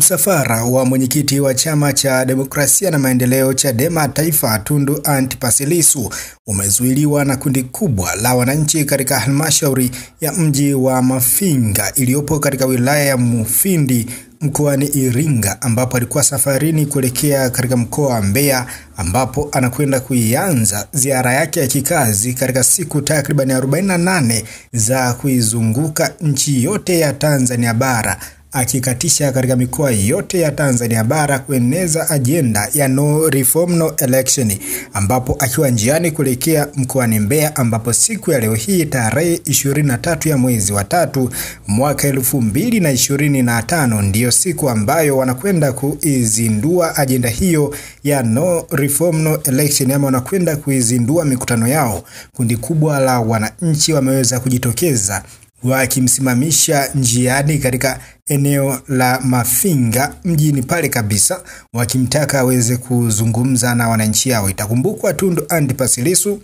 Msafara wa mwenyekiti wa Chama cha Demokrasia na Maendeleo Chadema Taifa Tundu Antipas Lissu umezuiliwa na kundi kubwa la wananchi katika halmashauri ya mji wa Mafinga iliyopo katika wilaya ya Mufindi mkoani Iringa, ambapo alikuwa safarini kuelekea katika mkoa wa Mbeya, ambapo anakwenda kuianza ziara yake ya kikazi katika siku takriban 48 za kuizunguka nchi yote ya Tanzania bara, akikatisha katika mikoa yote ya Tanzania bara kueneza ajenda ya no reform no election, ambapo akiwa njiani kuelekea mkoani Mbeya, ambapo siku ya leo hii tarehe 23 ya mwezi wa 3 mwaka 2025 ndiyo siku ambayo wanakwenda kuizindua ajenda hiyo ya no reform no election, ama wanakwenda kuizindua mikutano yao. Kundi kubwa la wananchi wameweza kujitokeza wakimsimamisha njiani katika eneo la Mafinga mjini pale kabisa, wakimtaka aweze kuzungumza na wananchi hao. Itakumbukwa Tundu Antipas Lissu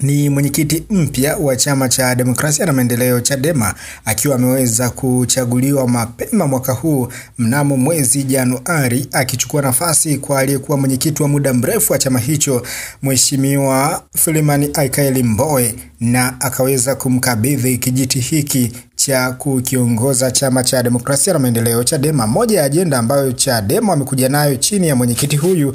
ni mwenyekiti mpya wa Chama cha Demokrasia na Maendeleo Chadema, akiwa ameweza kuchaguliwa mapema mwaka huu mnamo mwezi Januari, akichukua nafasi kwa aliyekuwa mwenyekiti wa muda mrefu wa chama hicho Mheshimiwa Freeman Aikaeli Mbowe, na akaweza kumkabidhi kijiti hiki cha kukiongoza Chama cha Demokrasia na Maendeleo Chadema. Moja ya ajenda ambayo Chadema amekuja nayo chini ya mwenyekiti huyu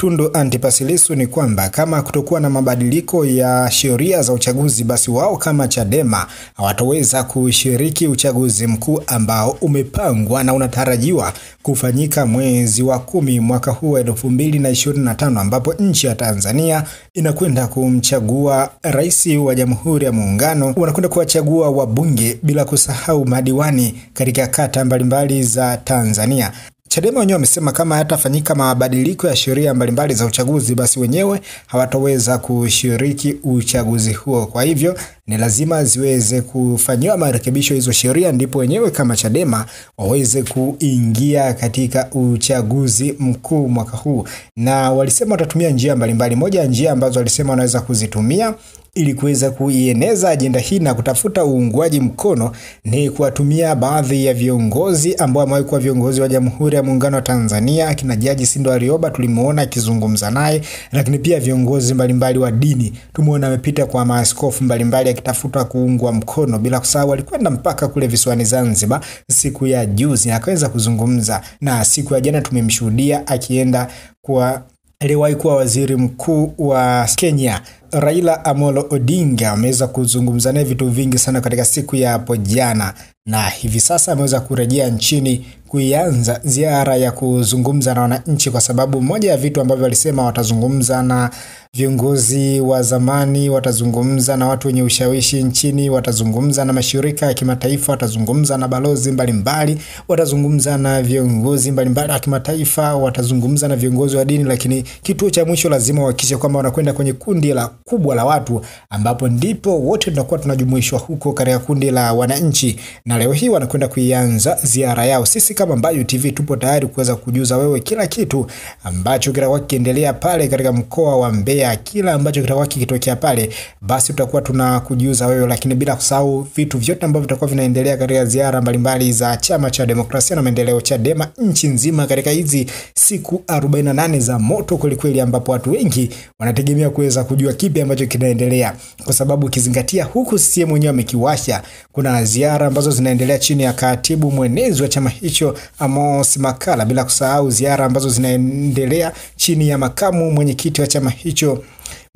Tundu Antipas Lissu ni kwamba kama kutokuwa na mabadiliko ya sheria za uchaguzi, basi wao kama Chadema hawataweza kushiriki uchaguzi mkuu ambao umepangwa na unatarajiwa kufanyika mwezi wa 10 mwaka huu 2025, ambapo nchi ya Tanzania inakwenda kumchagua rais wa Jamhuri ya Muungano, wanakwenda kuwachagua wabunge bila kusahau madiwani katika kata mbalimbali za Tanzania. Chadema wenyewe wamesema kama hatafanyika mabadiliko ya sheria mbalimbali za uchaguzi, basi wenyewe hawataweza kushiriki uchaguzi huo. Kwa hivyo ni lazima ziweze kufanywa marekebisho hizo sheria, ndipo wenyewe kama Chadema waweze kuingia katika uchaguzi mkuu mwaka huu. Na walisema watatumia njia mbalimbali. Moja ya njia ambazo walisema wanaweza kuzitumia ili kuweza kuieneza ajenda hii na kutafuta uungwaji mkono ni kuwatumia baadhi ya viongozi ambao wamewahi kuwa viongozi wa Jamhuri ya Muungano wa Tanzania. Kina Jaji Sindo Warioba tulimuona akizungumza naye, lakini pia viongozi mbalimbali wa dini tumeona amepita kwa maaskofu mbalimbali akitafuta kuungwa mkono, bila kusahau alikwenda mpaka kule visiwani Zanzibar siku ya juzi akaweza kuzungumza, na siku ya jana tumemshuhudia akienda kwa aliwahi kuwa waziri mkuu wa Kenya Raila Amolo Odinga. Ameweza kuzungumza naye vitu vingi sana katika siku ya hapo jana, na hivi sasa ameweza kurejea nchini kuianza ziara ya kuzungumza na wananchi, kwa sababu moja ya vitu ambavyo walisema watazungumza na viongozi wa zamani, watazungumza na watu wenye ushawishi nchini, watazungumza na mashirika ya kimataifa, watazungumza na balozi mbalimbali, watazungumza na viongozi mbalimbali wa kimataifa, watazungumza na viongozi wa dini, lakini kituo cha mwisho lazima wahakikishe kwamba wanakwenda kwenye kundi la kubwa la watu, ambapo ndipo wote tunakuwa tunajumuishwa huko katika kundi la wananchi. Na leo hii wanakwenda kuianza ziara yao. Sisi kama Mbayu TV tupo tayari kuweza kujuza wewe kila kitu ambacho kitakuwa kiendelea pale katika mkoa wa Mbeya, kila ambacho kitakuwa kikitokea pale, basi tutakuwa tunakujuza wewe, lakini bila kusahau vitu vyote ambavyo vitakuwa vinaendelea katika ziara mbalimbali za Chama cha Demokrasia na Maendeleo Chadema nchi nzima katika hizi siku 48 za moto kweli, ambapo watu wengi wanategemea kuweza kujua kipi ambacho kinaendelea, kwa sababu ukizingatia huku CCM mwenyewe amekiwasha. Kuna ziara ambazo zinaendelea chini ya katibu mwenezi wa chama hicho Amos Makala, bila kusahau ziara ambazo zinaendelea chini ya makamu mwenyekiti wa chama hicho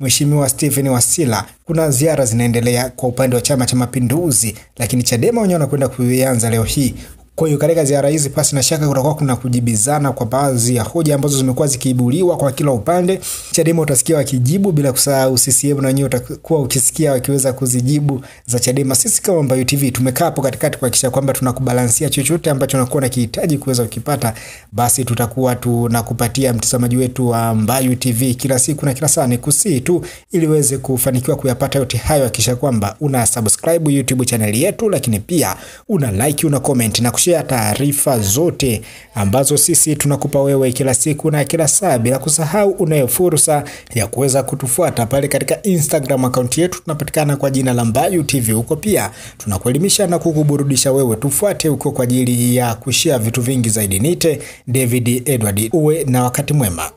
Mheshimiwa Stephen Wasila. Kuna ziara zinaendelea kwa upande wa Chama cha Mapinduzi, lakini Chadema wenyewe wanakwenda kuianza leo hii. Kwa hiyo katika ziara hizi pasi na shaka kutakuwa kuna kujibizana kwa baadhi ya hoja ambazo zimekuwa zikiibuliwa kwa kila upande. Chadema utasikia wakijibu, bila kusahau CCM na wenyewe utakuwa ukisikia wakiweza kuzijibu za Chadema. Sisi kama Mbayu TV tumekaa hapo katikati kuhakikisha kwamba tunakubalansia chochote ambacho unakuwa unakihitaji kuweza kukipata, basi tutakuwa tunakupatia mtazamaji wetu wa Mbayu TV kila siku na kila saa. Ni kusii tu ili uweze kufanikiwa kuyapata yote hayo, hakikisha kwamba una subscribe YouTube channel yetu, lakini pia una like, una comment na kushare taarifa zote ambazo sisi tunakupa wewe kila siku na kila saa, bila kusahau unayo fursa ya kuweza kutufuata pale katika Instagram account yetu, tunapatikana kwa jina la Mbayu TV. Huko pia tunakuelimisha na kukuburudisha wewe. Tufuate huko kwa ajili ya kushare vitu vingi zaidi. Nite David Edward, uwe na wakati mwema.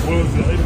Close it.